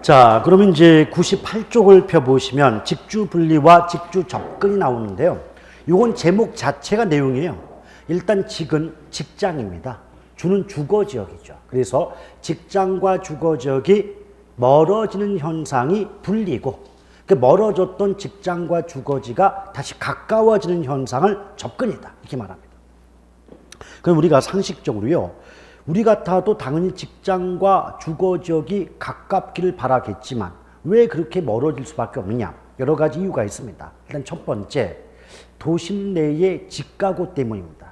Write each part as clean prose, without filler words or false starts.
자, 그러면 이제 98쪽을 펴보시면 직주 분리와 직주 접근이 나오는데요. 이건 제목 자체가 내용이에요. 일단 직은 직장입니다. 주는 주거 지역이죠. 그래서 직장과 주거 지역이 멀어지는 현상이 분리고, 그 멀어졌던 직장과 주거지가 다시 가까워지는 현상을 접근이다, 이렇게 말합니다. 그럼 우리가 상식적으로요, 우리 같아도 당연히 직장과 주거지역이 가깝기를 바라겠지만 왜 그렇게 멀어질 수밖에 없느냐? 여러 가지 이유가 있습니다. 일단 첫 번째, 도심 내의 집가구 때문입니다.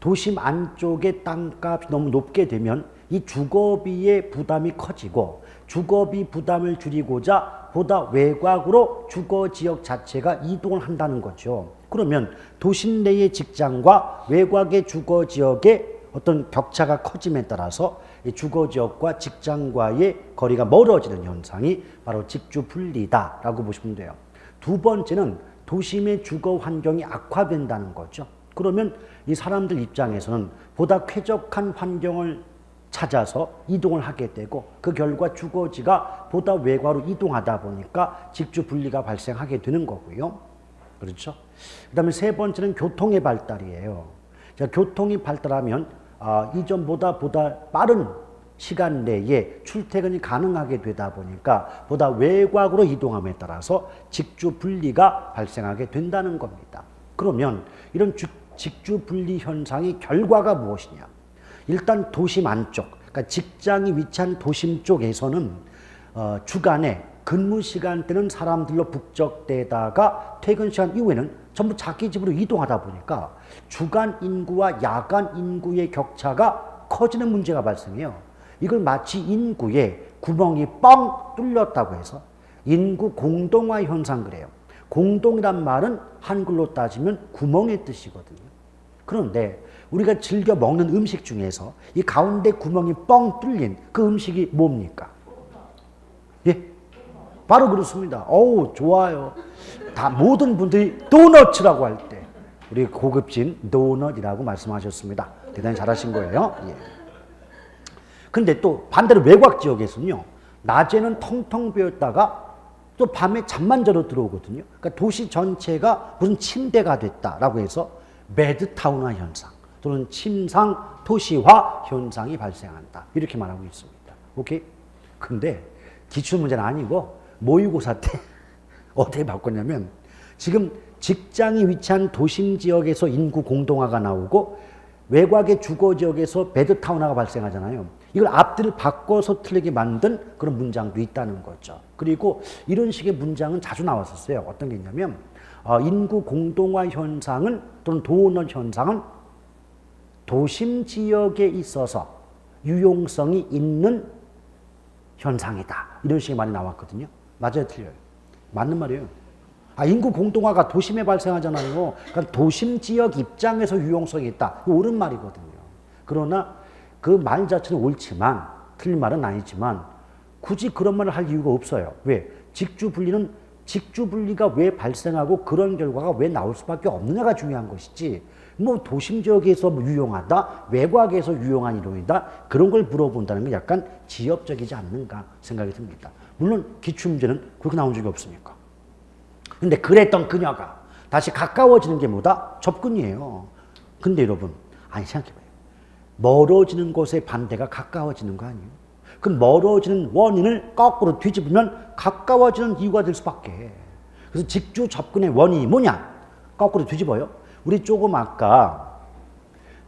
도심 안쪽의 땅값이 너무 높게 되면 이 주거비의 부담이 커지고, 주거비 부담을 줄이고자 보다 외곽으로 주거지역 자체가 이동을 한다는 거죠. 그러면 도심 내의 직장과 외곽의 주거지역의 어떤 격차가 커짐에 따라서 주거지역과 직장과의 거리가 멀어지는 현상이 바로 직주분리다라고 보시면 돼요. 두 번째는 도심의 주거 환경이 악화된다는 거죠. 그러면 이 사람들 입장에서는 보다 쾌적한 환경을 찾아서 이동을 하게 되고, 그 결과 주거지가 보다 외곽으로 이동하다 보니까 직주분리가 발생하게 되는 거고요. 그렇죠? 그 다음에 세 번째는 교통의 발달이에요. 자, 교통이 발달하면 이전보다 보다 빠른 시간 내에 출퇴근이 가능하게 되다 보니까 보다 외곽으로 이동함에 따라서 직주분리가 발생하게 된다는 겁니다. 그러면 이런 직주분리 현상의 결과가 무엇이냐? 일단 도심 안쪽, 그러니까 직장이 위치한 도심 쪽에서는 주간에 근무 시간대는 사람들로 북적대다가 퇴근 시간 이후에는 전부 자기 집으로 이동하다 보니까 주간 인구와 야간 인구의 격차가 커지는 문제가 발생해요. 이걸 마치 인구에 구멍이 뻥 뚫렸다고 해서 인구 공동화 현상 그래요. 공동이란 말은 한글로 따지면 구멍의 뜻이거든요. 그런데 우리가 즐겨 먹는 음식 중에서 이 가운데 구멍이 뻥 뚫린 그 음식이 뭡니까? 예? 바로 그렇습니다. 어우, 좋아요. 다 모든 분들이 도너츠라고 할 때 우리 고급진 도넛이라고 말씀하셨습니다. 대단히 잘하신 거예요. 예. 근데 또 반대로 외곽 지역에서는요, 낮에는 텅텅 비었다가 또 밤에 잠만 자러 들어오거든요. 그러니까 도시 전체가 무슨 침대가 됐다라고 해서 매드타운화 현상 또는 침상 도시화 현상이 발생한다, 이렇게 말하고 있습니다. 오케이? 근데 기출문제는 아니고 모의고사 때 어떻게 바꿨냐면, 지금 직장이 위치한 도심 지역에서 인구 공동화가 나오고 외곽의 주거 지역에서 배드타운화가 발생하잖아요. 이걸 앞뒤를 바꿔서 틀리게 만든 그런 문장도 있다는 거죠. 그리고 이런 식의 문장은 자주 나왔었어요. 어떤 게 있냐면, 인구 공동화 현상은 또는 도넛 현상은 도심 지역에 있어서 유용성이 있는 현상이다, 이런 식의 말이 나왔거든요. 맞아요, 틀려요? 맞는 말이에요. 인구 공동화가 도심에 발생하잖아요. 그러니까 도심 지역 입장에서 유용성이 있다, 옳은 말이거든요. 그러나 그 말 자체는 옳지만, 틀린 말은 아니지만 굳이 그런 말을 할 이유가 없어요. 왜? 직주분리가 왜 발생하고 그런 결과가 왜 나올 수밖에 없느냐가 중요한 것이지, 뭐 도심 지역에서 유용하다, 외곽에서 유용한 이론이다, 그런 걸 물어본다는 건 약간 지엽적이지 않는가 생각이 듭니다. 물론 기출문제는 그렇게 나온 적이 없으니까. 근데 그랬던 그녀가 다시 가까워지는 게 뭐다? 접근이에요. 근데 여러분, 생각해봐요. 멀어지는 곳의 반대가 가까워지는 거 아니에요? 그 멀어지는 원인을 거꾸로 뒤집으면 가까워지는 이유가 될 수밖에. 그래서 직주 접근의 원인이 뭐냐? 거꾸로 뒤집어요. 우리 조금 아까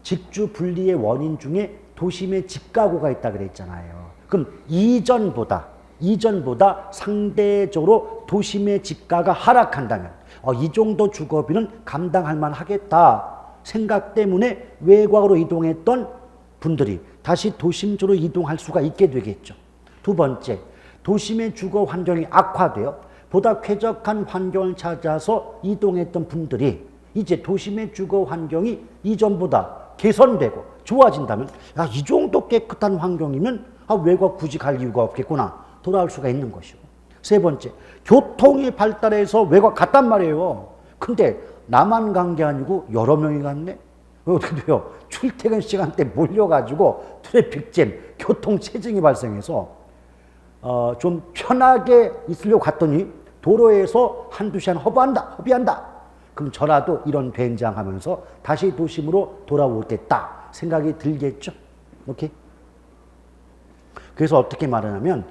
직주 분리의 원인 중에 도심의 집가구가 있다 그랬잖아요. 그럼 이전보다 상대적으로 도심의 집가가 하락한다면 이 정도 주거비는 감당할 만하겠다 생각 때문에 외곽으로 이동했던 분들이 다시 도심 쪽으로 이동할 수가 있게 되겠죠. 두 번째, 도심의 주거 환경이 악화되어 보다 쾌적한 환경을 찾아서 이동했던 분들이 이제 도심의 주거 환경이 이전보다 개선되고 좋아진다면, 이 정도 깨끗한 환경이면 외곽 굳이 갈 이유가 없겠구나, 돌아올 수가 있는 것이고. 세 번째, 교통이 발달해서 외곽 갔단 말이에요. 근데 나만 간 게 아니고 여러 명이 갔네? 어떻게 돼요? 출퇴근 시간대 몰려가지고 트래픽잼, 교통체증이 발생해서 좀 편하게 있으려고 갔더니 도로에서 한두 시간 허비한다. 그럼 저라도 이런 된장하면서 다시 도심으로 돌아오겠다 생각이 들겠죠. 오케이? 그래서 어떻게 말하냐면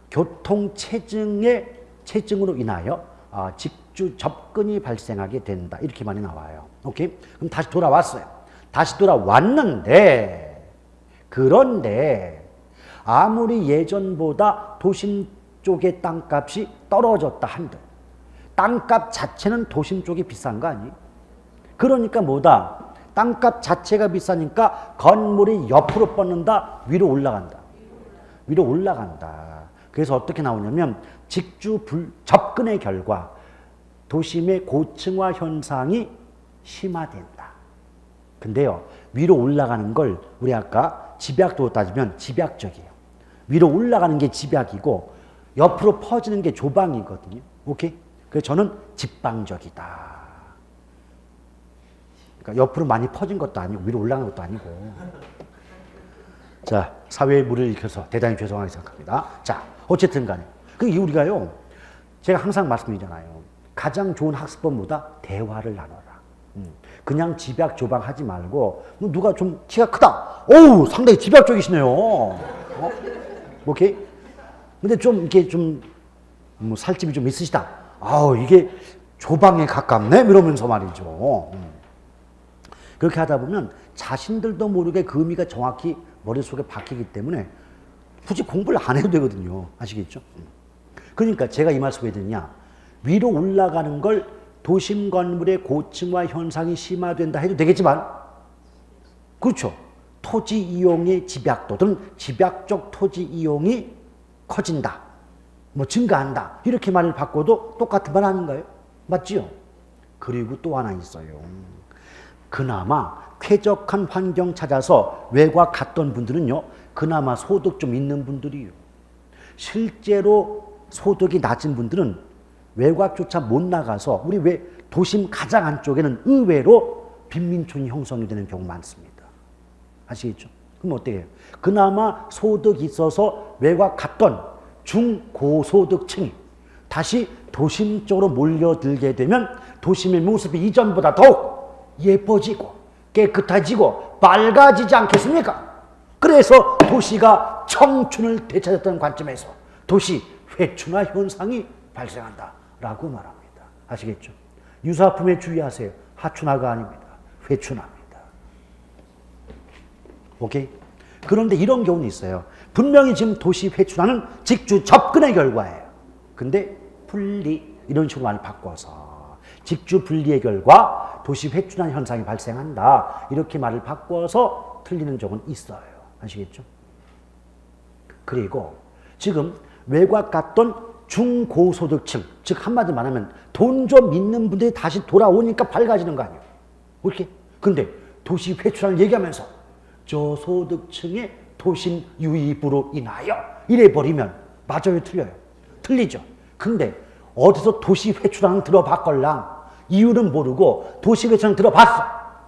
교통체증으로 인하여 직주 접근이 발생하게 된다. 이렇게 많이 나와요. 오케이? 그럼 다시 돌아왔어요. 다시 돌아왔는데 그런데 아무리 예전보다 도심 쪽의 땅값이 떨어졌다 한들 땅값 자체는 도심 쪽이 비싼 거 아니에요? 그러니까 뭐다? 땅값 자체가 비싸니까 건물이 옆으로 뻗는다, 위로 올라간다. 위로 올라간다. 그래서 어떻게 나오냐면 직주 접근의 결과 도심의 고층화 현상이 심화된다. 근데요, 위로 올라가는 걸 우리 아까 집약도로 따지면 집약적이에요. 위로 올라가는 게 집약이고 옆으로 퍼지는 게 조방이거든요. 오케이? 그래서 저는 집방적이다. 그러니까 옆으로 많이 퍼진 것도 아니고 위로 올라가는 것도 아니고. 자, 사회의 물을 일으켜서 대단히 죄송하게 생각합니다. 자, 어쨌든 간에. 우리가요, 제가 항상 말씀드리잖아요. 가장 좋은 학습법보다 대화를 나눠라. 그냥 집약 조방하지 말고 누가 좀 키가 크다. 어우, 상당히 집약적이시네요. 오케이? 근데 좀 이렇게 좀 살집이 좀 있으시다. 아우, 이게 조방에 가깝네? 이러면서 말이죠. 그렇게 하다 보면 자신들도 모르게 그 의미가 정확히 머릿속에 박히기 때문에 굳이 공부를 안 해도 되거든요. 아시겠죠? 그러니까 제가 이 말씀 왜 드리냐. 위로 올라가는 걸 도심 건물의 고층화 현상이 심화된다 해도 되겠지만, 그렇죠. 토지 이용의 집약도 또는 집약적 토지 이용이 커진다. 증가한다. 이렇게 말을 바꿔도 똑같은 말 아닌가요? 맞지요? 그리고 또 하나 있어요. 그나마 쾌적한 환경 찾아서 외곽 갔던 분들은요, 그나마 소득 좀 있는 분들이요. 실제로 소득이 낮은 분들은 외곽조차 못 나가서 우리 도심 가장 안쪽에는 의외로 빈민촌이 형성이 되는 경우 많습니다. 아시겠죠? 그럼 어떻게 해요? 그나마 소득이 있어서 외곽 갔던 중고소득층이 다시 도심 쪽으로 몰려들게 되면 도심의 모습이 이전보다 더욱 예뻐지고 깨끗해지고 밝아지지 않겠습니까? 그래서 도시가 청춘을 되찾았던 관점에서 도시 회춘화 현상이 발생한다라고 말합니다. 아시겠죠? 유사품에 주의하세요. 하춘화가 아닙니다. 회춘화입니다. 오케이? 그런데 이런 경우는 있어요. 분명히 지금 도시 회춘화는 직주 접근의 결과예요. 근데 분리 이런 식으로 많이 바꿔서 직주 분리의 결과 도시 회춘화 현상이 발생한다. 이렇게 말을 바꿔서 틀리는 적은 있어요. 아시겠죠? 그리고 지금 외곽 갔던 중고소득층, 즉 한마디로 말하면 돈 좀 있는 분들이 다시 돌아오니까 밝아지는 거 아니에요. 이렇게. 근데 도시 회춘화를 얘기하면서 저소득층의 도심 유입으로 인하여 이래버리면 맞아요, 틀려요? 틀리죠. 근데 어디서 도시 회춘화는 들어봤걸랑 이유는 모르고 도시 회춘화는 들어봤어.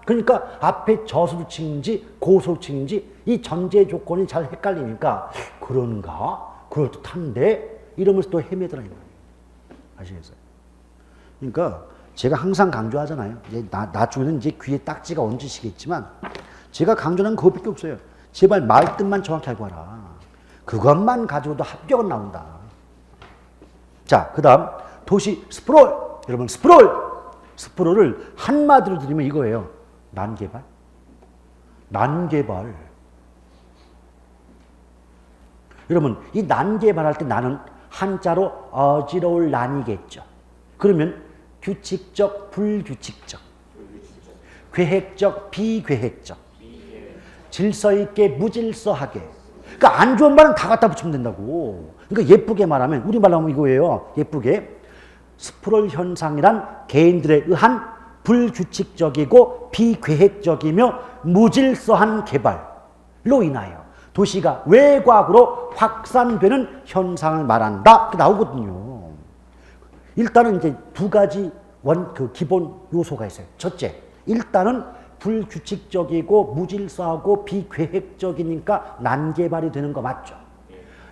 그러니까 앞에 저소득층인지 고소득층인지 이 전제 조건이 잘 헷갈리니까 그런가? 그럴듯한데? 이러면서 또 헤매더라는 거예요. 아시겠어요? 그러니까 제가 항상 강조하잖아요. 이제 나중에는 이제 귀에 딱지가 얹으시겠지만 제가 강조하는 그것밖에 없어요. 제발 말뜻만 정확히 알고 와라. 그것만 가지고도 합격은 나온다. 자, 그 다음 도시 스프롤. 여러분 스프롤을 한마디로 드리면 이거예요. 난개발. 여러분 이 난개발할 때 나는 한자로 어지러울 난이겠죠. 그러면 규칙적, 불규칙적, 계획적, 비계획적, 질서 있게, 무질서하게. 그러니까 안 좋은 말은 다 갖다 붙이면 된다고. 그러니까 예쁘게 말하면 우리 말로 하면 이거예요. 예쁘게 스프롤 현상이란 개인들에 의한 불규칙적이고 비계획적이며 무질서한 개발로 인하여 도시가 외곽으로 확산되는 현상을 말한다. 그렇게 나오거든요. 일단은 이제 두 가지 기본 요소가 있어요. 첫째, 일단은 불규칙적이고 무질서하고 비계획적이니까 난개발이 되는 거 맞죠?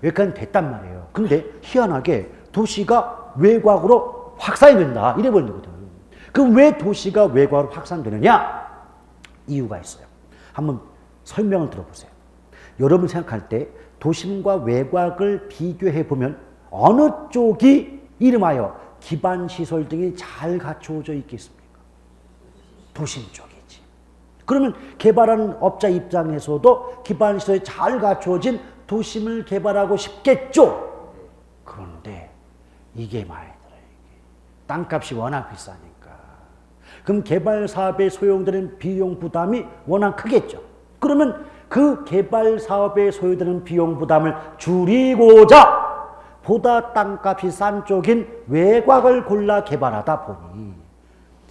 여기까지 됐단 말이에요. 근데 희한하게 도시가 외곽으로 확산이 된다. 이래버린 거거든. 그럼 왜 도시가 외곽으로 확산되느냐? 이유가 있어요. 한번 설명을 들어보세요. 여러분 생각할 때 도심과 외곽을 비교해 보면 어느 쪽이 이름하여 기반시설 등이 잘 갖춰져 있겠습니까? 도심 쪽이지. 그러면 개발하는 업자 입장에서도 기반시설이 잘 갖춰진 도심을 개발하고 싶겠죠. 그런데 이게 많이 들어요. 땅값이 워낙 비싸니까. 그럼 개발 사업에 소요되는 비용 부담이 워낙 크겠죠. 그러면 그 개발 사업에 소요되는 비용 부담을 줄이고자 보다 땅값이 싼 쪽인 외곽을 골라 개발하다 보니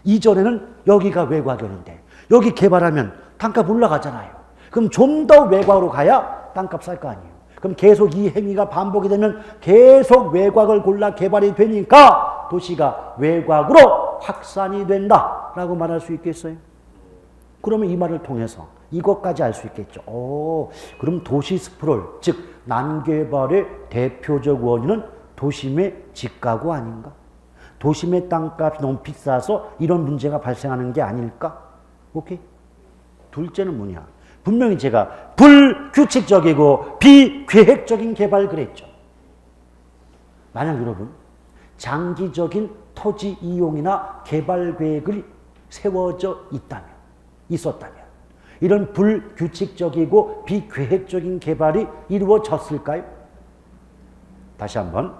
이전에는 여기가 외곽이었는데 여기 개발하면 땅값 올라가잖아요. 그럼 좀 더 외곽으로 가야 땅값 쌀 거 아니에요. 그럼 계속 이 행위가 반복이 되면 계속 외곽을 골라 개발이 되니까 도시가 외곽으로 확산이 된다라고 말할 수 있겠어요? 그러면 이 말을 통해서 이것까지 알 수 있겠죠. 그럼 도시 스프롤, 즉 난개발의 대표적 원인은 도심의 집가구 아닌가? 도심의 땅값이 너무 비싸서 이런 문제가 발생하는 게 아닐까? 오케이? 둘째는 뭐냐? 분명히 제가 불규칙적이고 비계획적인 개발 그랬죠. 만약 여러분 장기적인 토지 이용이나 개발 계획을 세워져 있었다면 이런 불규칙적이고 비계획적인 개발이 이루어졌을까요? 다시 한번.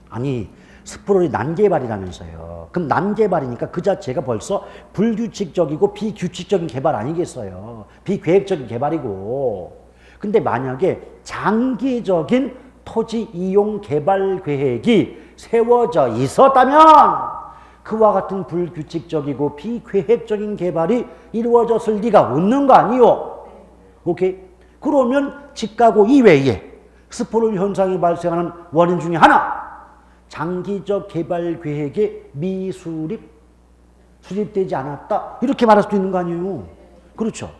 아니, 스프롤이 난개발이라면서요. 그럼 난개발이니까 그 자체가 벌써 불규칙적이고 비규칙적인 개발 아니겠어요. 비계획적인 개발이고. 근데 만약에 장기적인 토지 이용 개발 계획이 세워져 있었다면 그와 같은 불규칙적이고 비계획적인 개발이 이루어졌을 리가 없는 거 아니요? 오케이? 그러면 집가구 이외에 스포롤 현상이 발생하는 원인 중에 하나, 장기적 개발 계획의 수립되지 않았다. 이렇게 말할 수도 있는 거 아니에요? 그렇죠?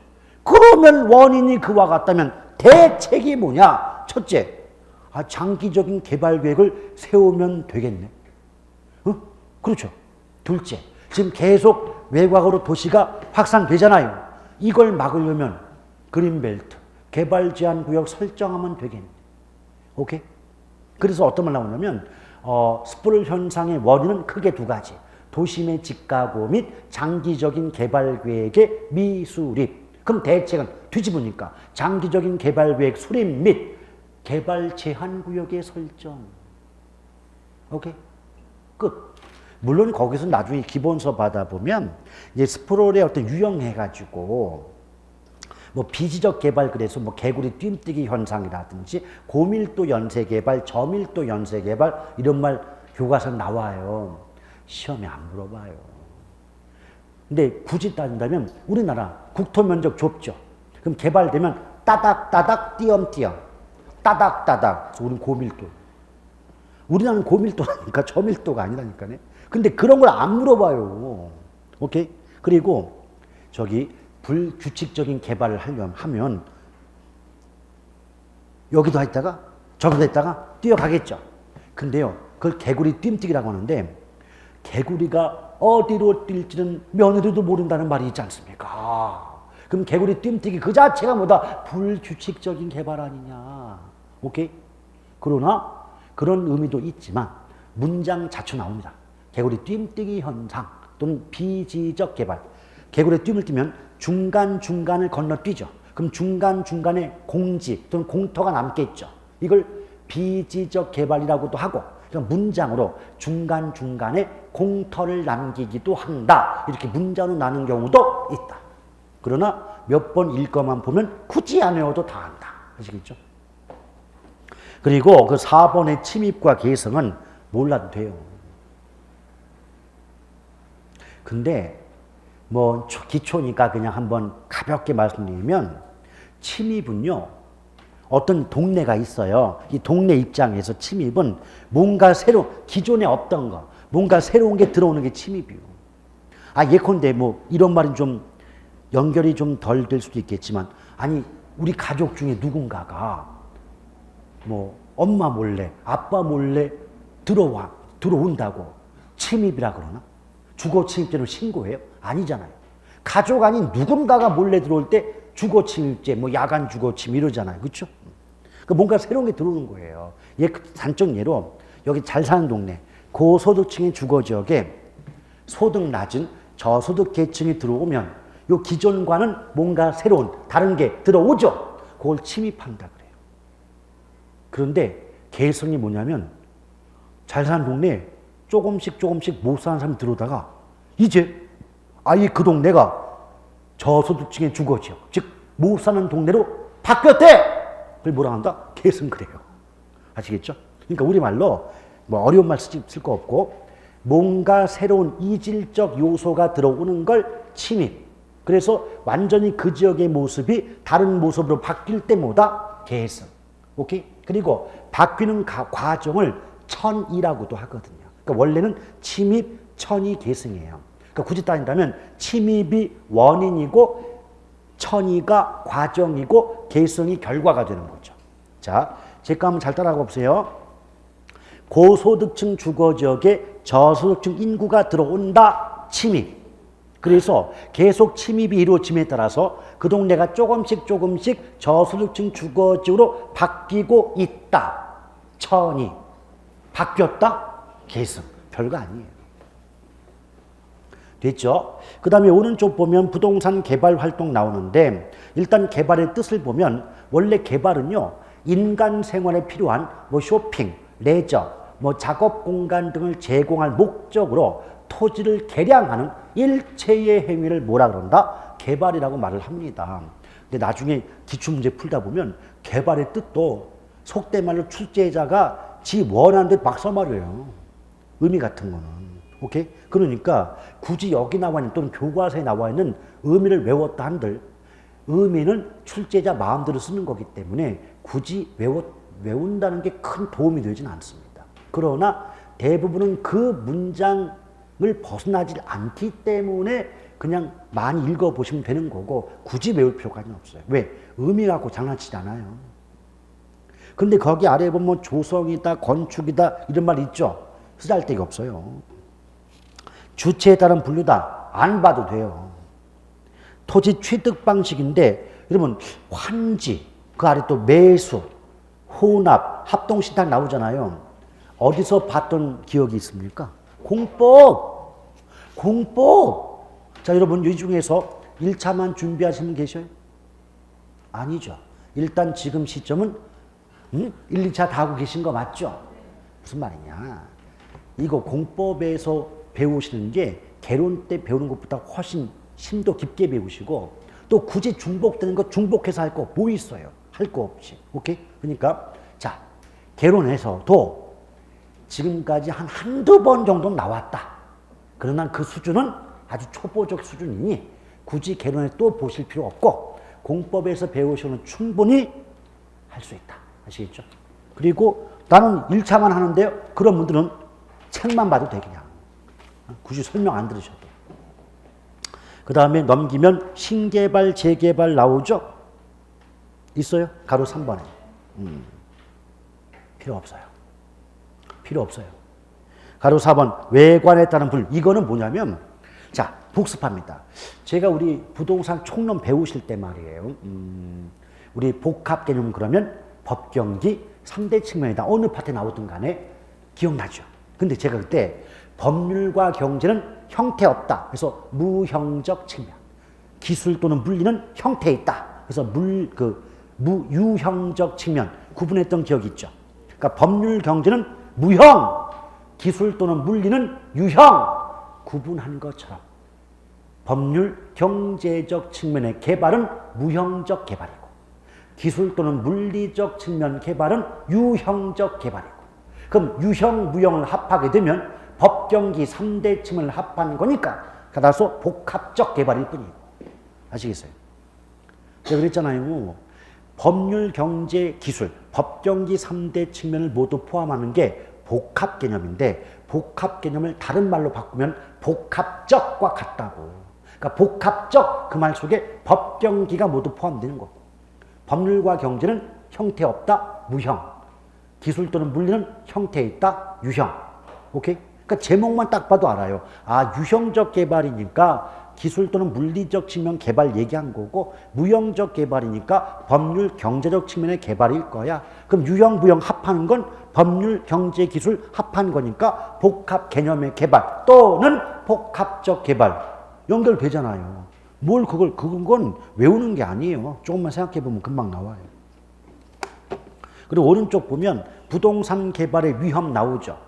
그러면 원인이 그와 같다면 대책이 뭐냐? 첫째, 장기적인 개발 계획을 세우면 되겠네. 그렇죠? 둘째, 지금 계속 외곽으로 도시가 확산되잖아요. 이걸 막으려면 그린벨트, 개발 제한 구역 설정하면 되겠네. 오케이? 그래서 어떤 말 나오냐면 스프롤 현상의 원인은 크게 두 가지. 도심의 집가구 및 장기적인 개발 계획의 미수립. 그럼 대책은 뒤집으니까 장기적인 개발 계획 수립 및 개발 제한 구역의 설정. 오케이? 끝. 물론 거기서 나중에 기본서 받아보면 이제 스프롤의 어떤 유형해가지고 뭐 비지적 개발 그래서 뭐 개구리 뜀뛰기 현상이라든지 고밀도 연쇄 개발, 저밀도 연쇄 개발 이런 말 교과서에 나와요. 시험에 안 물어봐요. 근데 굳이 따진다면 우리나라 국토 면적 좁죠. 그럼 개발되면 따닥따닥 띄엄띄엄 따닥따닥. 그래서 우리는 고밀도. 우리나라는 고밀도라니까 저밀도가 아니라니까요. 근데 그런 걸 안 물어봐요. 오케이? 그리고 저기 불규칙적인 개발을 하면 여기도 했다가 저기도 했다가 뛰어가겠죠. 근데요, 그걸 개구리 뜀뛰기라고 하는데 개구리가 어디로 뛸지는 며느리도 모른다는 말이 있지 않습니까? 그럼 개구리 뜀뛰기 그 자체가 뭐다? 불규칙적인 개발 아니냐. 오케이? 그러나 그런 의미도 있지만 문장 자주 나옵니다. 개구리 뜀뛰기 현상 또는 비지적 개발. 개구리 뜀을 뛰면 중간중간을 건너뛰죠. 그럼 중간중간에 공지 또는 공터가 남겠죠. 이걸 비지적 개발이라고도 하고 그러니까 문장으로 중간중간에 공터를 남기기도 한다. 이렇게 문장으로 나눈 경우도 있다. 그러나 몇 번 읽어만 보면 굳이 안 외워도 다 한다. 아시겠죠? 그리고 그 4번의 침입과 개성은 몰라도 돼요. 근데 뭐 기초니까 그냥 한번 가볍게 말씀드리면 침입은요. 어떤 동네가 있어요. 이 동네 입장에서 침입은 뭔가 기존에 없던 거, 뭔가 새로운 게 들어오는 게 침입이에요. 예컨대 뭐 이런 말은 좀 연결이 좀 덜 될 수도 있겠지만 아니 우리 가족 중에 누군가가 뭐 엄마 몰래, 아빠 몰래 들어온다고 침입이라 그러나? 주거 침입죄로 신고해요? 아니잖아요. 가족 아닌 누군가가 몰래 들어올 때 주거 침입죄, 뭐 야간 주거 침입 이러잖아요. 그렇죠? 그러니까 뭔가 새로운 게 들어오는 거예요. 단적 예로 여기 잘 사는 동네, 고소득층의 주거 지역에 소득 낮은 저소득 계층이 들어오면 요 기존과는 뭔가 새로운 다른 게 들어오죠. 그걸 침입한다 그래요. 그런데 개성이 뭐냐면 잘 사는 동네에 조금씩 못 사는 사람이 들어오다가 이제 아예 그 동네가 저소득층의 주거지역, 즉 못 사는 동네로 바뀌었대. 그걸 뭐라 한다? 개성 그래요. 아시겠죠? 그러니까 우리말로 뭐 어려운 말 쓸 거 없고 뭔가 새로운 이질적 요소가 들어오는 걸 침입. 그래서 완전히 그 지역의 모습이 다른 모습으로 바뀔 때마다 개성. 오케이? 그리고 바뀌는 과정을 천이라고도 하거든요. 그러니까 원래는 침입, 천이 개성이에요. 그러니까 굳이 따진다면 침입이 원인이고 천이가 과정이고 개성이 결과가 되는 거죠. 자, 제 거 한번 잘 따라가 보세요. 고소득층 주거지역에 저소득층 인구가 들어온다. 침입. 그래서 계속 침입이 이루어짐에 따라서 그 동네가 조금씩 저소득층 주거지역으로 바뀌고 있다. 천이. 바뀌었다. 개성. 별거 아니에요. 됐죠? 그 다음에 오른쪽 보면 부동산 개발 활동 나오는데 일단 개발의 뜻을 보면 원래 개발은요. 인간 생활에 필요한 뭐 쇼핑, 레저, 뭐 작업 공간 등을 제공할 목적으로 토지를 개량하는 일체의 행위를 뭐라 그런다? 개발이라고 말을 합니다. 근데 나중에 기출문제 풀다 보면 개발의 뜻도 속된 말로 출제자가 지 원하는 듯 막 써버려요. 의미 같은 거는. 오케이? 그러니까 굳이 여기 나와 있는 또는 교과서에 나와 있는 의미를 외웠다 한들 의미는 출제자 마음대로 쓰는 거기 때문에 굳이 외운다는 게 큰 도움이 되진 않습니다. 그러나 대부분은 그 문장을 벗어나지 않기 때문에 그냥 많이 읽어보시면 되는 거고 굳이 외울 필요까지는 없어요. 왜? 의미 갖고 장난치지 않아요. 근데 거기 아래에 보면 조성이다, 건축이다 이런 말 있죠? 쓰잘데기 없어요. 주체에 따른 분류다. 안 봐도 돼요. 토지 취득 방식인데 여러분 환지, 그 아래 또 매수, 혼합, 합동신탁 나오잖아요. 어디서 봤던 기억이 있습니까? 공법. 자, 여러분 이 중에서 1차만 준비하시는 분 계셔요? 아니죠. 일단 지금 시점은 1, 2차 다 하고 계신 거 맞죠? 무슨 말이냐. 이거 공법에서 배우시는 게 개론 때 배우는 것보다 훨씬 심도 깊게 배우시고 또 굳이 중복되는 거 중복해서 할 거 뭐 있어요? 할 거 없이. 오케이? 그러니까 자, 개론에서도 지금까지 한두 번 정도 나왔다. 그러나 그 수준은 아주 초보적 수준이니 굳이 개론에 또 보실 필요 없고 공법에서 배우시면 충분히 할 수 있다. 아시겠죠? 그리고 나는 1차만 하는데요. 그런 분들은 책만 봐도 돼 그냥. 굳이 설명 안 들으셔도. 그 다음에 넘기면 신개발, 재개발 나오죠? 있어요? 가로 3번에. 필요 없어요. 가로 4번 외관에 따른 불. 이거는 뭐냐면 자, 복습합니다. 제가 우리 부동산 총론 배우실 때 말이에요. 우리 복합 개념 그러면 법경기 3대 측면이다. 어느 파트에 나오든 간에 기억나죠? 근데 제가 그때 법률과 경제는 형태 없다. 그래서 무형적 측면. 기술 또는 물리는 형태에 있다. 그래서 무형적 측면 구분했던 기억이 있죠. 그러니까 법률 경제는 무형, 기술 또는 물리는 유형 구분한 것처럼 법률 경제적 측면의 개발은 무형적 개발이고 기술 또는 물리적 측면 개발은 유형적 개발이고 그럼 유형, 무형을 합하게 되면 법경기 3대 측면을 합한 거니까 따라서 복합적 개발일 뿐이에요. 아시겠어요? 제가 그랬잖아요. 법률, 경제, 기술, 법경기 3대 측면을 모두 포함하는 게 복합 개념인데 복합 개념을 다른 말로 바꾸면 복합적과 같다고. 그러니까 복합적 그 말 속에 법경기가 모두 포함되는 거고 법률과 경제는 형태 없다, 무형. 기술 또는 물리는 형태에 있다. 유형. 오케이? 그러니까 제목만 딱 봐도 알아요. 아, 유형적 개발이니까 기술 또는 물리적 측면 개발 얘기한 거고, 무형적 개발이니까 법률 경제적 측면의 개발일 거야. 그럼 유형, 무형 합하는 건 법률, 경제, 기술 합한 거니까 복합 개념의 개발 또는 복합적 개발 연결되잖아요. 그건 외우는 게 아니에요. 조금만 생각해 보면 금방 나와요. 그리고 오른쪽 보면 부동산 개발의 위험 나오죠.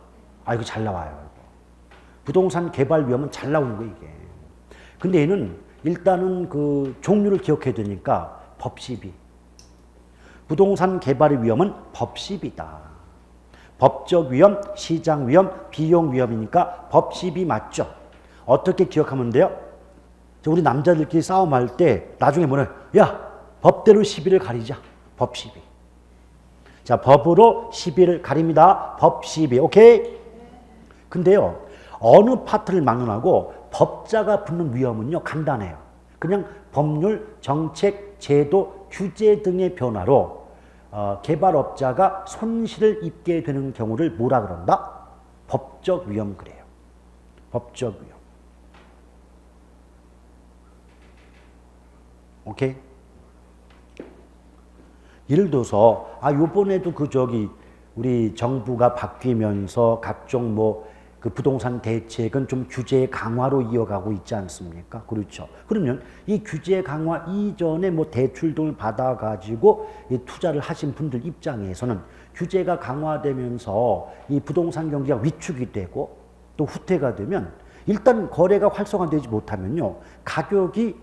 아, 이거 잘 나와요. 부동산 개발 위험은 잘 나오는 거 이게. 근데 얘는 일단은 그 종류를 기억해야 되니까 법시비. 부동산 개발의 위험은 법시비다. 법적 위험, 시장 위험, 비용 위험이니까 법시비 맞죠? 어떻게 기억하면 돼요? 우리 남자들끼리 싸움할 때 나중에 뭐래? 야, 법대로 시비를 가리자. 법시비. 자, 법으로 시비를 가립니다. 법시비. 오케이? 근데요, 어느 파트를 막론하고 법자가 붙는 위험은요, 간단해요. 그냥 법률, 정책, 제도, 규제 등의 변화로 개발업자가 손실을 입게 되는 경우를 뭐라 그런다? 법적 위험 그래요. 법적 위험. 오케이? 예를 들어서, 요번에도 우리 정부가 바뀌면서 각종 그 부동산 대책은 좀 규제 강화로 이어가고 있지 않습니까? 그렇죠. 그러면 이 규제 강화 이전에 대출 등을 받아가지고 이 투자를 하신 분들 입장에서는 규제가 강화되면서 이 부동산 경기가 위축이 되고 또 후퇴가 되면 일단 거래가 활성화되지 못하면요, 가격이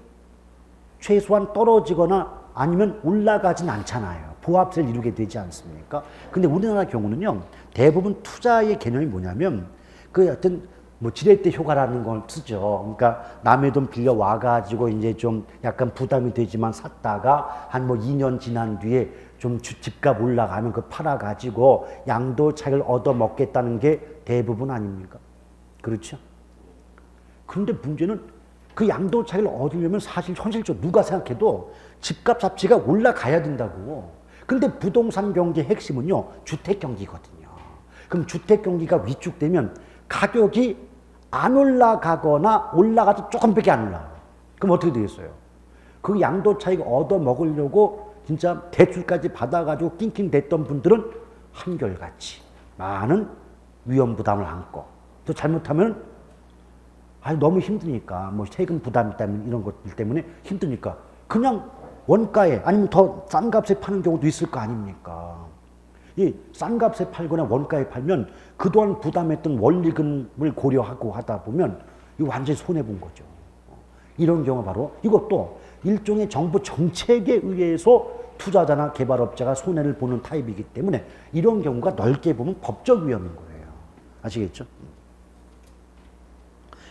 최소한 떨어지거나 아니면 올라가진 않잖아요. 보합세를 이루게 되지 않습니까? 근데 우리나라 경우는요, 대부분 투자의 개념이 뭐냐면 하여튼 지렛대 효과라는 걸 쓰죠. 그러니까 남의 돈 빌려 와가지고 이제 좀 약간 부담이 되지만 샀다가 한 2년 지난 뒤에 좀 집값 올라가면 팔아가지고 양도 차익을 얻어 먹겠다는 게 대부분 아닙니까? 그렇죠? 그런데 문제는 그 양도 차익을 얻으려면 사실 현실적으로 누가 생각해도 집값 자체가 올라가야 된다고. 근데 부동산 경기의 핵심은요, 주택 경기거든요. 그럼 주택 경기가 위축되면 가격이 안 올라가거나 올라가도 조금밖에 안 올라가요. 그럼 어떻게 되겠어요? 그 양도 차익 얻어 먹으려고 진짜 대출까지 받아가지고 낑낑댔던 분들은 한결같이 많은 위험 부담을 안고, 또 잘못하면 너무 힘드니까 세금 부담 때문에 이런 것들 때문에 힘드니까 그냥 원가에 아니면 더 싼 값에 파는 경우도 있을 거 아닙니까? 이 싼 값에 팔거나 원가에 팔면 그동안 부담했던 원리금을 고려하고 하다 보면 이거 완전히 손해본 거죠. 이런 경우 바로 이것도 일종의 정부 정책에 의해서 투자자나 개발업자가 손해를 보는 타입이기 때문에 이런 경우가 넓게 보면 법적 위험인 거예요. 아시겠죠?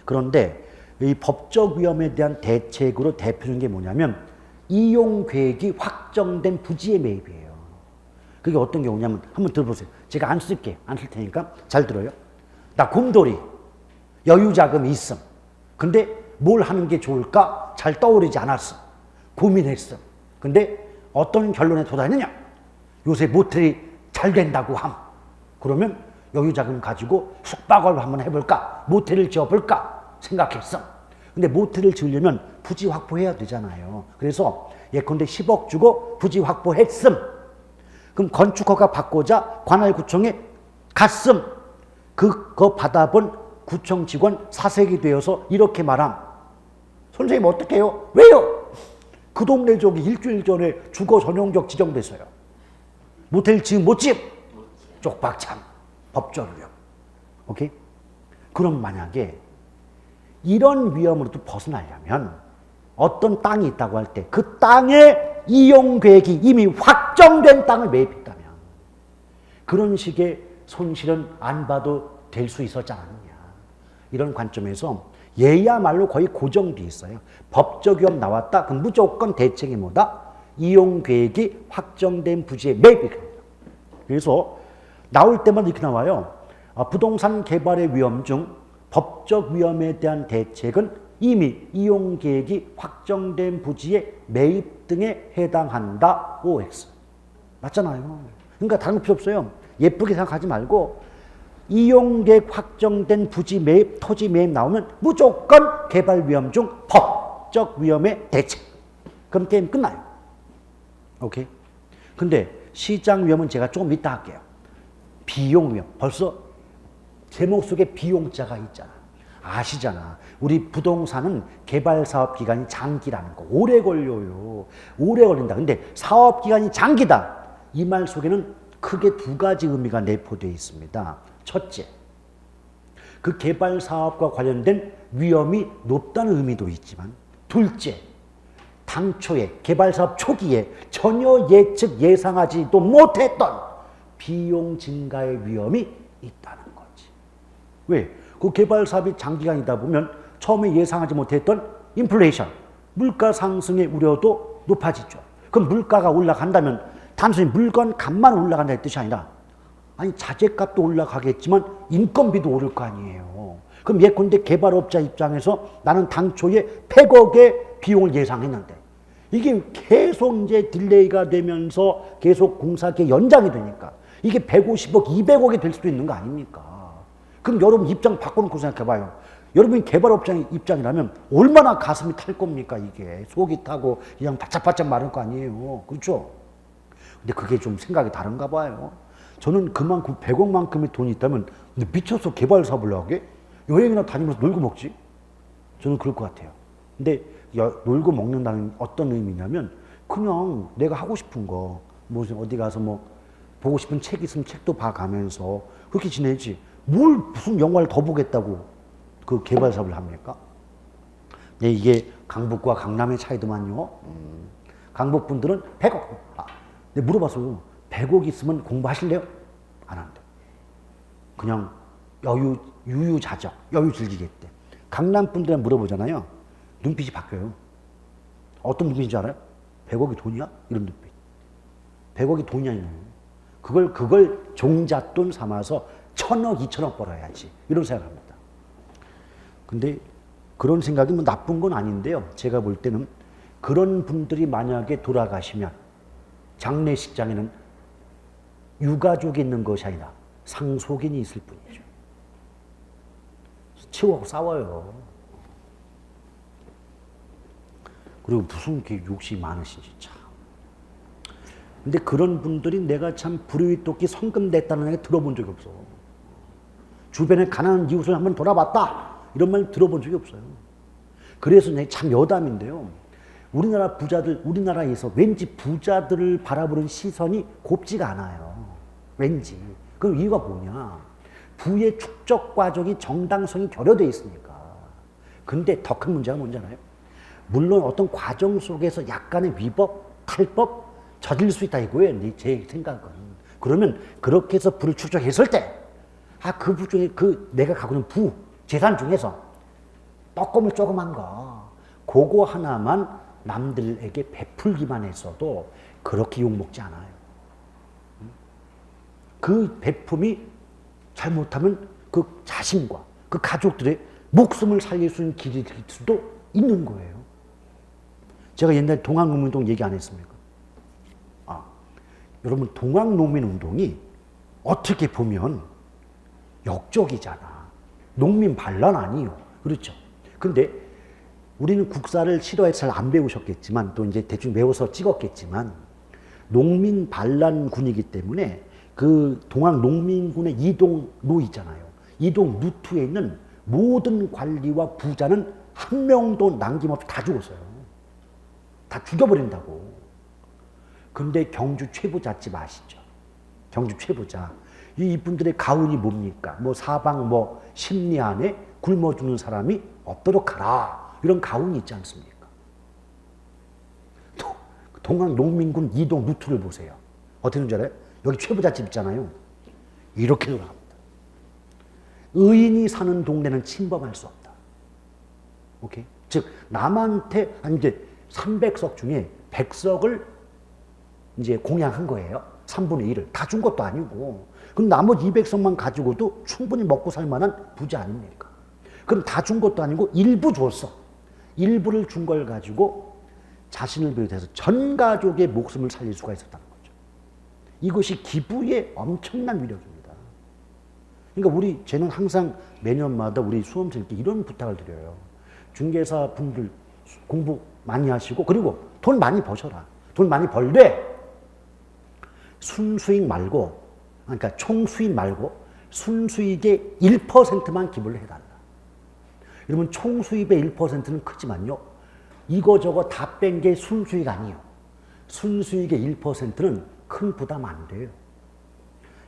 그런데 이 법적 위험에 대한 대책으로 대표적인 게 뭐냐면 이용 계획이 확정된 부지의 매입이에요. 그게 어떤 경우냐면 한번 들어보세요. 제가 안 쓸 테니까 잘 들어요. 나 곰돌이 여유 자금이 있음. 근데 뭘 하는 게 좋을까 잘 떠오르지 않았어. 고민했어. 근데 어떤 결론에 도달했느냐? 요새 모텔이 잘 된다고 함. 그러면 여유 자금 가지고 숙박을 한번 해볼까? 모텔을 지어볼까? 생각했어. 근데 모텔을 지으려면 부지 확보해야 되잖아요. 그래서 예컨대 10억 주고 부지 확보했음. 그럼 건축허가 받고자 관할구청에 갔음. 그거 받아본 구청 직원 사색이 되어서 이렇게 말함. 선생님 어떡해요? 왜요? 그 동네 일주일 전에 주거 전용적 지정됐어요. 모텔 지금 못 지음. 쪽박참. 법적 위험. 오케이? 그럼 만약에 이런 위험으로도 벗어나려면 어떤 땅이 있다고 할 때 그 땅의 이용 계획이 이미 확정된 땅을 매입했다면 그런 식의 손실은 안 봐도 될 수 있었지 않느냐. 이런 관점에서 얘야말로 거의 고정돼 있어요. 법적 위험 나왔다. 그럼 무조건 대책이 뭐다? 이용 계획이 확정된 부지의 매입입니다. 그래서 나올 때마다 이렇게 나와요. 부동산 개발의 위험 중 법적 위험에 대한 대책은 이미 이용 계획이 확정된 부지의 매입 등에 해당한다. OX. 맞잖아요. 그러니까 다른 거 필요 없어요. 예쁘게 생각하지 말고 이용계획 확정된 부지 매입, 토지 매입 나오면 무조건 개발 위험 중 법적 위험의 대책. 그럼 게임 끝나요. 오케이? 근데 시장 위험은 제가 조금 이따 할게요. 비용 위험. 벌써 제목 속에 비용자가 있잖아. 아시잖아. 우리 부동산은 개발 사업 기간이 장기라는 거. 오래 걸려요. 오래 걸린다. 근데 사업 기간이 장기다. 이 말 속에는 크게 두 가지 의미가 내포되어 있습니다. 첫째, 그 개발 사업과 관련된 위험이 높다는 의미도 있지만, 둘째, 당초에 개발 사업 초기에 전혀 예상하지도 못했던 비용 증가의 위험이 있다는 거지. 왜? 그 개발 사업이 장기간이다 보면 처음에 예상하지 못했던 인플레이션, 물가 상승의 우려도 높아지죠. 그럼 물가가 올라간다면 단순히 물건 값만 올라간다는 뜻이 아니라, 아니 자재값도 올라가겠지만 인건비도 오를 거 아니에요. 그럼 예컨대 개발업자 입장에서 나는 당초에 100억의 비용을 예상했는데 이게 계속 이제 딜레이가 되면서 계속 공사기 연장이 되니까 이게 150억, 200억이 될 수도 있는 거 아닙니까? 그럼 여러분 입장 바꿔놓고 생각해봐요. 여러분이 개발업자 입장이라면 얼마나 가슴이 탈 겁니까? 이게 속이 타고 그냥 바짝바짝 마를 거 아니에요. 그렇죠? 근데 그게 좀 생각이 다른가 봐요. 저는 그만큼 100억만큼의 돈이 있다면 미쳐서 개발 사업을 하게? 여행이나 다니면서 놀고 먹지? 저는 그럴 것 같아요. 근데 놀고 먹는다는 어떤 의미냐면 그냥 내가 하고 싶은 거, 뭐 어디 가서 뭐 보고 싶은 책 있으면 책도 봐가면서 그렇게 지내지. 뭘 무슨 영화를 더 보겠다고 그 개발 사업을 합니까? 네, 이게 강북과 강남의 차이더만요. 강북 분들은 100억. 근데 물어봤어요. 100억 있으면 공부하실래요? 안 한대. 그냥 유유자적, 여유 즐기겠대. 강남 분들한테 물어보잖아요. 눈빛이 바뀌어요. 어떤 눈빛인지 알아요? 100억이 돈이야? 이런 눈빛. 100억이 돈이 아니에요. 그걸 종잣돈 삼아서 1000억, 2000억 벌어야지. 이런 생각합니다. 근데 그런 생각이 뭐 나쁜 건 아닌데요. 제가 볼 때는 그런 분들이 만약에 돌아가시면 장례식장에는 유가족이 있는 것이 아니라 상속인이 있을 뿐이죠. 치고하고 싸워요. 그리고 무슨 이렇게 욕심이 많으신지 참. 근데 그런 분들이 내가 참 불의토끼 성금 냈다는 얘기 들어본 적이 없어. 주변에 가난한 이웃을 한번 돌아봤다. 이런 말 들어본 적이 없어요. 그래서 내가 참 여담인데요. 우리나라 부자들, 우리나라에서 왠지 부자들을 바라보는 시선이 곱지가 않아요. 왠지. 그 이유가 뭐냐. 부의 축적 과정이 정당성이 결여되어 있으니까. 근데 더 큰 문제가 뭔지 알아요? 물론 어떤 과정 속에서 약간의 위법, 탈법 저질 수 있다 이거예요. 제 생각은. 그러면 그렇게 해서 부를 축적했을 때, 그 부 중에 내가 갖고 있는 부, 재산 중에서 떡고물 조그만 거, 그거 하나만 남들에게 베풀기만 했어도 그렇게 욕먹지 않아요. 그 베품이 잘못하면 그 자신과 그 가족들의 목숨을 살릴 수 있는 길이 될 수도 있는 거예요. 제가 옛날에 동학농민운동 얘기 안 했습니까? 여러분 동학농민운동이 어떻게 보면 역적이잖아. 농민 반란 아니에요. 그렇죠? 근데 우리는 국사를 싫어해서 잘 안 배우셨겠지만 또 이제 대충 외워서 찍었겠지만 농민 반란군이기 때문에 그 동학농민군의 이동루 있잖아요. 이동루 투에 있는 모든 관리와 부자는 한 명도 남김없이 다 죽었어요. 다 죽여버린다고. 근데 경주 최부잣집 아시죠? 경주 최부자. 이분들의 가훈이 뭡니까? 뭐 사방 뭐 심리 안에 굶어 죽는 사람이 없도록 하라. 이런 가훈이 있지 않습니까? 동학농민군 이동 루트를 보세요. 어떻게 되는 줄 알아요? 여기 최부잣집 있잖아요. 이렇게 돌아갑니다. 의인이 사는 동네는 침범할 수 없다. 오케이? 즉 남한테 이제 300석 중에 100석을 이제 공양한 거예요. 3분의 1을 다 준 것도 아니고. 그럼 나머지 200석만 가지고도 충분히 먹고 살 만한 부자 아닙니까? 그럼 다 준 것도 아니고 일부 줬어. 일부를 준 걸 가지고 자신을 비롯해서 전 가족의 목숨을 살릴 수가 있었다는 거죠. 이것이 기부의 엄청난 위력입니다. 그러니까 저는 항상 매년마다 우리 수험생께 이런 부탁을 드려요. 중개사 분들 공부 많이 하시고, 그리고 돈 많이 버셔라. 돈 많이 벌되 순수익 말고, 그러니까 총수익 말고 순수익의 1%만 기부를 해달라. 여러분, 총수입의 1%는 크지만요, 이거저거 다 뺀 게 순수익 아니에요. 순수익의 1%는 큰 부담 안 돼요.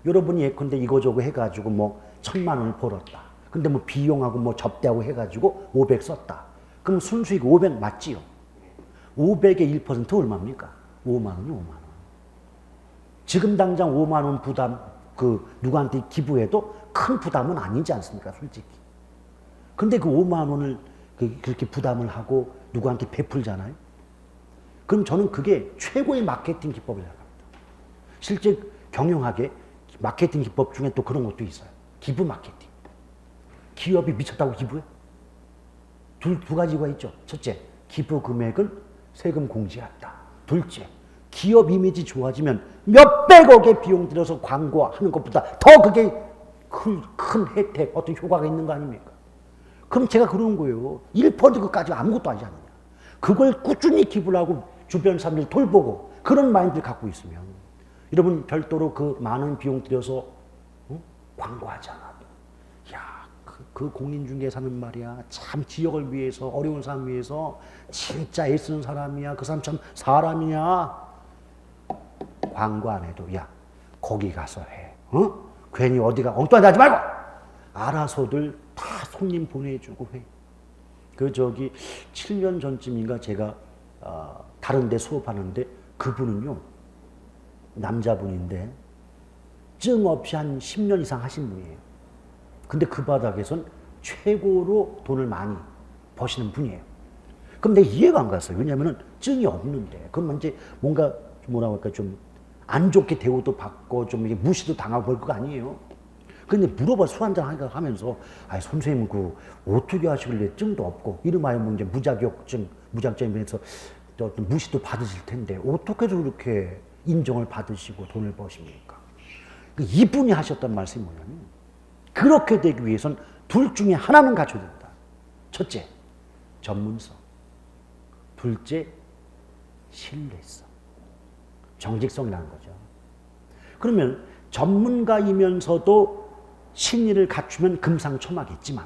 여러분이 예컨대 이거저거 해가지고 뭐 1,000만 원을 벌었다. 근데 뭐 비용하고 뭐 접대하고 해가지고 500 썼다. 그럼 순수익 500 맞지요? 500의 1% 얼마입니까? 5만 원이 5만 원. 지금 당장 5만 원 부담, 누구한테 기부해도 큰 부담은 아니지 않습니까? 솔직히. 근데 그 5만 원을 그렇게 부담을 하고 누구한테 베풀잖아요? 그럼 저는 그게 최고의 마케팅 기법이라고 합니다. 실제 경영학에 마케팅 기법 중에 또 그런 것도 있어요. 기부 마케팅. 기업이 미쳤다고 기부해? 두 가지가 있죠. 첫째, 기부 금액은 세금 공제한다. 둘째, 기업 이미지 좋아지면 몇백억의 비용 들여서 광고하는 것보다 더 그게 큰 혜택, 어떤 효과가 있는 거 아닙니까? 그럼 제가 그러는 거예요. 1%까지 아무것도 아니지 않느냐. 그걸 꾸준히 기부를 하고 주변 사람들 돌보고 그런 마인드를 갖고 있으면 여러분 별도로 그 많은 비용 들여서 광고하지 않아도, 야, 그 공인중개사는 말이야, 참 지역을 위해서, 어려운 사람 위해서 진짜 애쓰는 사람이야. 그 사람 참 사람이야. 광고 안 해도, 야, 거기 가서 해. 괜히 어디가 엉뚱한 데 하지 말고 알아서들 다 손님 보내주고 해. 7년 전쯤인가 제가 다른 데 수업하는데, 그분은요, 남자분인데 증 없이 한 10년 이상 하신 분이에요. 근데 그 바닥에선 최고로 돈을 많이 버시는 분이에요. 그럼 내가 이해가 안 갔어요. 왜냐면은 증이 없는데. 그러면 이제 뭔가 뭐라고 할까, 좀 안 좋게 대우도 받고 좀 이게 무시도 당하고 그럴 거 아니에요. 근데 물어봐, 술 한잔 하면서, 아이, 선생님, 어떻게 하시길래 증도 없고, 이름하여 뭐 이제 무자격증, 무장점에서 어떤 무시도 받으실 텐데, 어떻게 그렇게 인정을 받으시고 돈을 버십니까? 이분이 하셨던 말씀이 뭐냐면, 그렇게 되기 위해선 둘 중에 하나는 갖춰야 된다. 첫째, 전문성. 둘째, 신뢰성. 정직성이라는 거죠. 그러면 전문가이면서도 신의를 갖추면 금상첨화겠지만,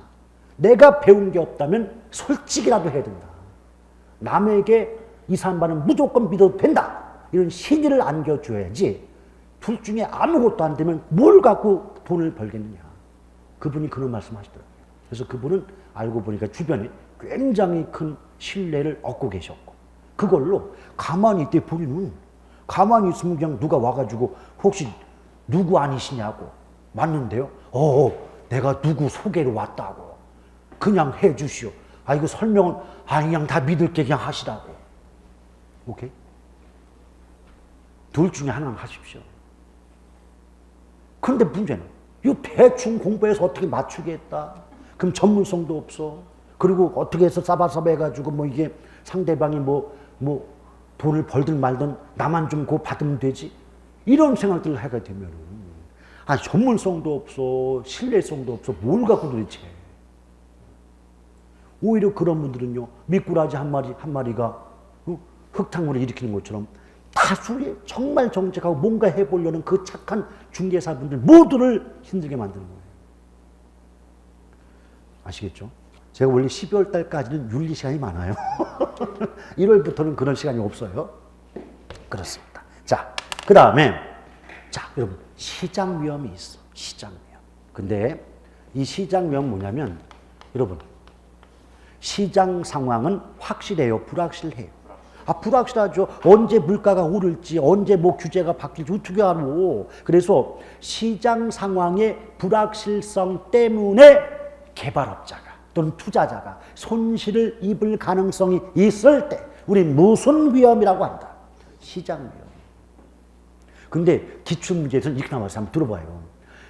내가 배운 게 없다면 솔직이라도 해야 된다. 남에게 이 사람 말은 무조건 믿어도 된다. 이런 신의를 안겨줘야지. 둘 중에 아무것도 안 되면 뭘 갖고 돈을 벌겠느냐. 그분이 그런 말씀 하시더라고요. 그래서 그분은 알고 보니까 주변에 굉장히 큰 신뢰를 얻고 계셨고, 그걸로 가만히 있대 보이는, 가만히 있으면 그냥 누가 와가지고 혹시 누구 아니시냐고. 맞는데요? 내가 누구 소개로 왔다고. 그냥 해주시오. 이거 설명은, 그냥 다 믿을게, 그냥 하시라고. 오케이? 둘 중에 하나는 하십시오. 그런데 문제는, 이거 대충 공부해서 어떻게 맞추겠다. 그럼 전문성도 없어. 그리고 어떻게 해서 싸바싸바 해가지고 이게 상대방이 돈을 벌든 말든 나만 좀 받으면 되지. 이런 생각들을 하게 되면은, 전문성도 없어, 신뢰성도 없어, 뭘 갖고 도대체. 오히려 그런 분들은요, 미꾸라지 한 마리가 흙탕물을 일으키는 것처럼 다수의 정말 정직하고 뭔가 해보려는 그 착한 중개사분들 모두를 힘들게 만드는 거예요. 아시겠죠? 제가 원래 12월 달까지는 윤리 시간이 많아요. 1월부터는 그런 시간이 없어요. 그렇습니다. 자, 그 다음에, 여러분, 시장 위험이 있어. 시장 위험. 근데 이 시장 위험은 뭐냐면, 여러분, 시장 상황은 확실해요? 불확실해요? 불확실하죠. 언제 물가가 오를지, 언제 규제가 바뀔지 어떻게 알아. 그래서 시장 상황의 불확실성 때문에 개발업자가 또는 투자자가 손실을 입을 가능성이 있을 때 우리는 무슨 위험이라고 한다? 시장 위험. 근데 기출문제에서는 이렇게 나와서 한번 들어봐요.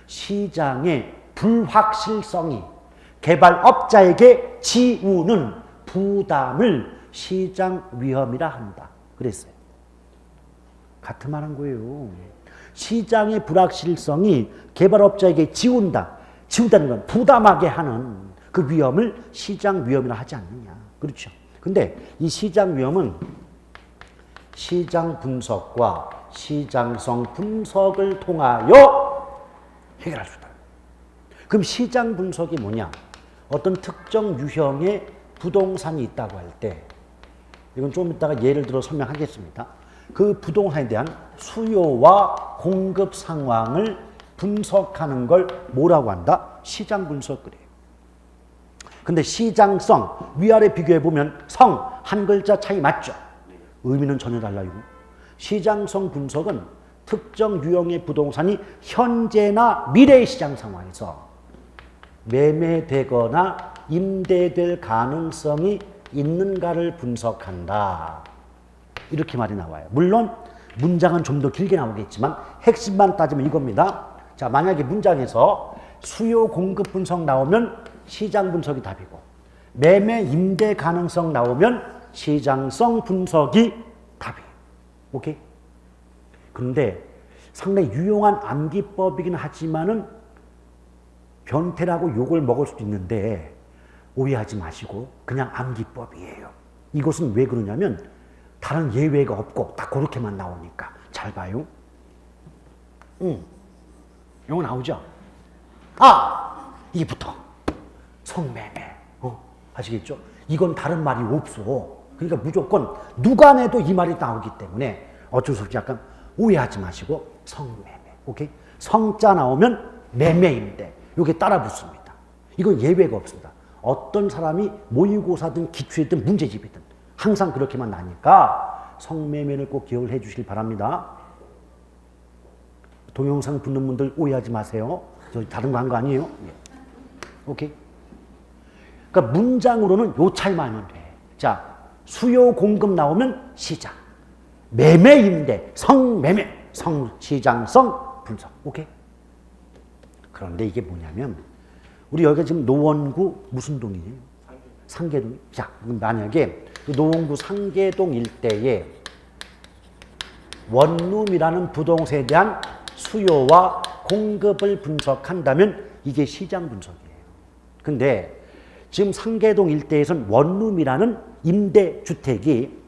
시장의 불확실성이 개발업자에게 지우는 부담을 시장 위험이라 한다. 그랬어요. 같은 말 한 거예요. 시장의 불확실성이 개발업자에게 지운다는 건 부담하게 하는 그 위험을 시장 위험이라 하지 않느냐. 그렇죠. 근데 이 시장 위험은 시장 분석과 시장성 분석을 통하여 해결할 수 있다. 그럼 시장 분석이 뭐냐? 어떤 특정 유형의 부동산이 있다고 할 때, 이건 좀 이따가 예를 들어 설명하겠습니다. 그 부동산에 대한 수요와 공급 상황을 분석하는 걸 뭐라고 한다? 시장 분석 그래요. 근데 시장성, 위아래 비교해 보면 성, 한 글자 차이 맞죠? 의미는 전혀 달라요. 시장성 분석은 특정 유형의 부동산이 현재나 미래의 시장 상황에서 매매되거나 임대될 가능성이 있는가를 분석한다. 이렇게 말이 나와요. 물론 문장은 좀 더 길게 나오겠지만 핵심만 따지면 이겁니다. 자, 만약에 문장에서 수요 공급 분석 나오면 시장 분석이 답이고, 매매 임대 가능성 나오면 시장성 분석이 답이에요. 오케이? 그런데 상당히 유용한 암기법이긴 하지만은 변태라고 욕을 먹을 수도 있는데 오해하지 마시고 그냥 암기법이에요. 이것은 왜 그러냐면 다른 예외가 없고 딱 그렇게만 나오니까. 잘 봐요. 이거 나오죠? 이게 붙어. 성매매. 아시겠죠? 이건 다른 말이 없어. 그러니까 무조건 누가 내도 이 말이 나오기 때문에 어쩔 수 없이 약간 오해하지 마시고 성매매. 오케이? 성자 나오면 매매인데 이게 따라 붙습니다. 이건 예외가 없습니다. 어떤 사람이 모의고사든 기출이든 문제집이든 항상 그렇게만 나니까 성매매를 꼭 기억을 해 주시길 바랍니다. 동영상 붙는 분들 오해하지 마세요. 저 다른 거 한 거 아니에요? 예. 오케이? 그러니까 문장으로는 요 차이만 하면 돼. 자, 수요 공급 나오면 시장, 매매 임대, 성매매, 시장성 분석. 오케이? 그런데 이게 뭐냐면 우리 여기가 지금 노원구 무슨 동이에요? 상계동. 자, 만약에 노원구 상계동 일대에 원룸이라는 부동산에 대한 수요와 공급을 분석한다면 이게 시장 분석이에요. 근데 지금 상계동 일대에서는 원룸이라는 임대주택이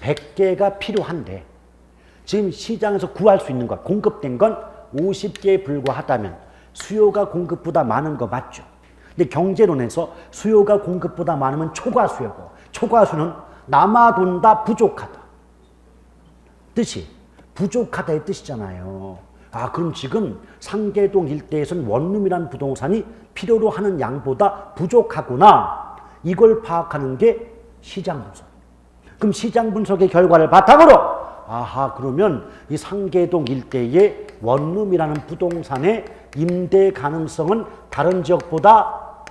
100개가 필요한데 지금 시장에서 구할 수 있는 것, 공급된 건 50개에 불과하다면 수요가 공급보다 많은 거 맞죠? 근데 경제론에서 수요가 공급보다 많으면 초과수요고, 초과수는 남아돈다, 부족하다. 뜻이 부족하다의 뜻이잖아요. 그럼 지금 상계동 일대에서는 원룸이라는 부동산이 필요로 하는 양보다 부족하구나. 이걸 파악하는 게 시장 분석. 그럼 시장 분석의 결과를 바탕으로 그러면 이 상계동 일대의 원룸이라는 부동산의 임대 가능성은 다른 지역보다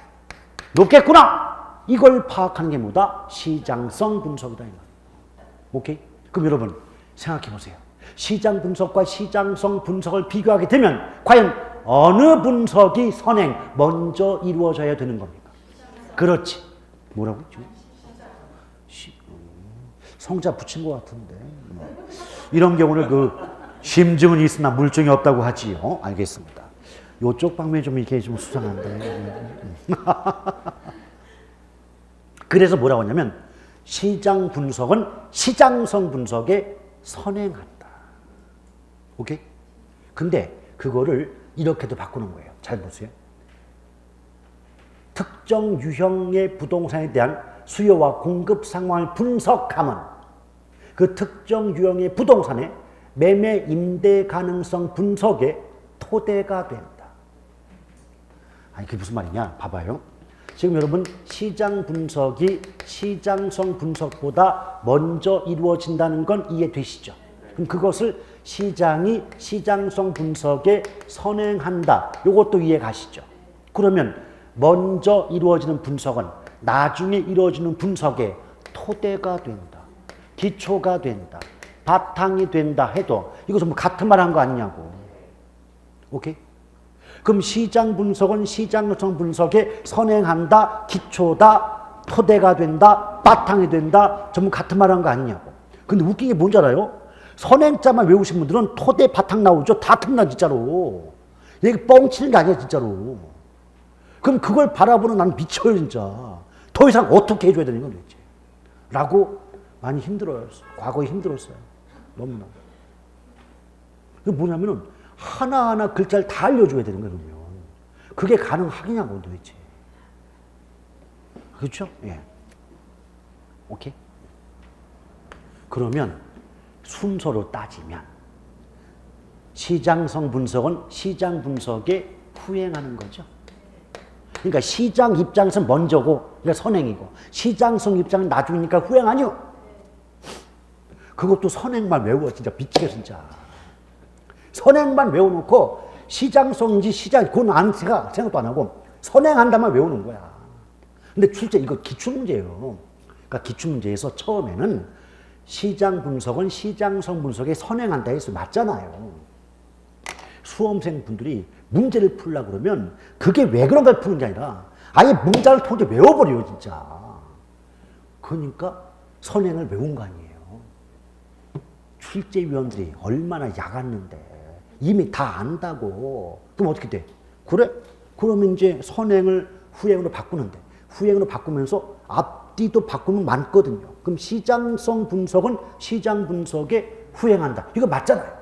높겠구나. 이걸 파악하는 게 뭐다? 시장성 분석이다. 오케이? 그럼 여러분 생각해 보세요. 시장 분석과 시장성 분석을 비교하게 되면 과연 어느 분석이 먼저 이루어져야 되는 겁니까? 그렇지. 뭐라고 했죠? 성자 붙인 것 같은데. 이런 경우는 심증은 있으나 물증이 없다고 하지요. 알겠습니다. 요쪽 방면이 좀 이렇게 좀 수상한데. 그래서 뭐라고 하냐면 시장 분석은 시장성 분석에 선행한다. 오케이? 근데 그거를 이렇게도 바꾸는 거예요. 잘 보세요. 특정 유형의 부동산에 대한 수요와 공급 상황을 분석하면 그 특정 유형의 부동산의 매매 임대 가능성 분석의 토대가 된다. 그게 무슨 말이냐? 봐봐요. 지금 여러분 시장 분석이 시장성 분석보다 먼저 이루어진다는 건 이해되시죠? 그럼 그것을 시장이 시장성 분석에 선행한다. 이것도 이해 가시죠? 그러면 먼저 이루어지는 분석은 나중에 이루어지는 분석의 토대가 된다. 기초가 된다. 바탕이 된다 해도 이것은 뭐 같은 말 한 거 아니냐고. 오케이? 그럼 시장 분석은 시장성 분석에 선행한다, 기초다, 토대가 된다, 바탕이 된다, 전부 같은 말 한 거 아니냐고. 근데 웃긴 게 뭔지 알아요? 선행자만 외우신 분들은 토대 바탕 나오죠. 다 틈나 진짜로. 이게 뻥치는 게 아니야 진짜로. 그럼 그걸 바라보는 난 미쳐요 진짜. 더 이상 어떻게 해줘야 되는 건 도대체. 라고 많이 힘들어요. 과거에 힘들었어요. 너무나. 그게 뭐냐면은 하나하나 글자를 다 알려줘야 되는 거예요. 그러면. 그게 가능하겠냐고 도대체. 그렇죠? 예. 오케이? 그러면 순서로 따지면 시장성 분석은 시장 분석에 후행하는 거죠. 그러니까 시장 입장에서 먼저고, 그러니까 선행이고, 시장성 입장은 나중이니까 후행 아니요. 그것도 선행만 외워, 진짜 미치겠어, 진짜. 선행만 외워놓고 시장성인지 그건 아는 생각도 안 하고 선행한다만 외우는 거야. 근데 실제 이거 기출문제예요. 그러니까 기출문제에서 처음에는 시장 분석은 시장성 분석에 선행한다 해서 맞잖아요. 수험생 분들이 문제를 풀려고 그러면 그게 왜 그런 걸 푸는 게 아니라 아예 문장을 통해 외워버려요, 진짜. 그러니까 선행을 외운 거 아니에요. 출제위원들이 얼마나 야갔는데 이미 다 안다고. 그럼 어떻게 돼? 그래? 그러면 이제 선행을 후행으로 바꾸는데 후행으로 바꾸면서 앞뒤도 바꾸면 많거든요. 그럼 시장성 분석은 시장 분석에 후행한다. 이거 맞잖아요.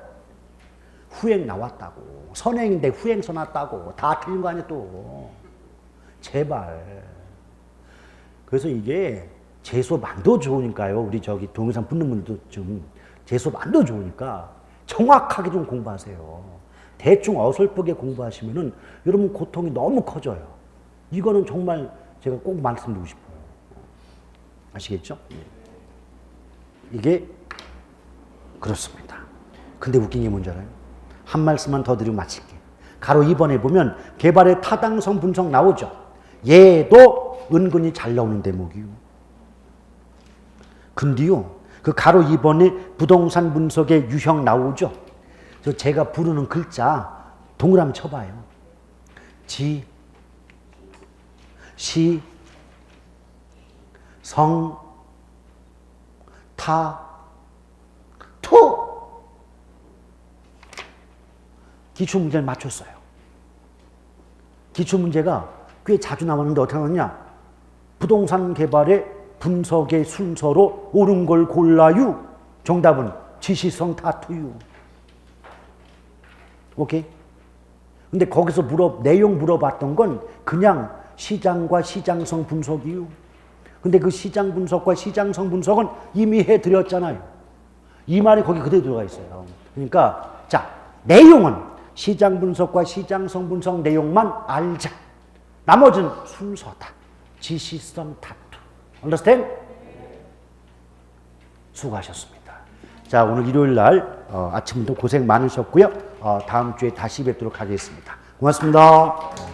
후행 나왔다고. 선행인데 후행 써놨다고. 다 틀린 거 아니야 또. 제발. 그래서 이게 재수업 안 더 좋으니까요. 우리 저기 동영상 붙는 분들도 좀 재수업 안 더 좋으니까 정확하게 좀 공부하세요. 대충 어설프게 공부하시면은 여러분 고통이 너무 커져요. 이거는 정말 제가 꼭 말씀드리고 싶어요. 아시겠죠? 이게 그렇습니다. 근데 웃긴 게 뭔지 알아요? 한 말씀만 더 드리고 마칠게. 가로 2번에 보면 개발의 타당성 분석 나오죠. 얘도 은근히 잘 나오는 대목이요. 근데요, 그 가로 2번에 부동산 분석의 유형 나오죠. 그래서 제가 부르는 글자 동그라미 쳐봐요. 지, 시, 성, 타, 투. 기출문제를 맞췄어요. 기출문제가 꽤 자주 나왔는데 어떻게 나왔냐? 부동산 개발의 분석의 순서로 옳은 걸 골라유. 정답은 지시성 타투유. 오케이? 근데 거기서 내용 물어봤던 건 그냥 시장과 시장성 분석이유. 근데 그 시장 분석과 시장성 분석은 이미 해드렸잖아요. 이 말이 거기 그대로 들어가 있어요. 그러니까 자, 내용은 시장 분석과 시장성 분석 내용만 알자. 나머지는 순서다. 지시성 타투. Understand? 수고하셨습니다. 자, 오늘 일요일 날 아침부터 고생 많으셨고요. 다음 주에 다시 뵙도록 하겠습니다. 고맙습니다.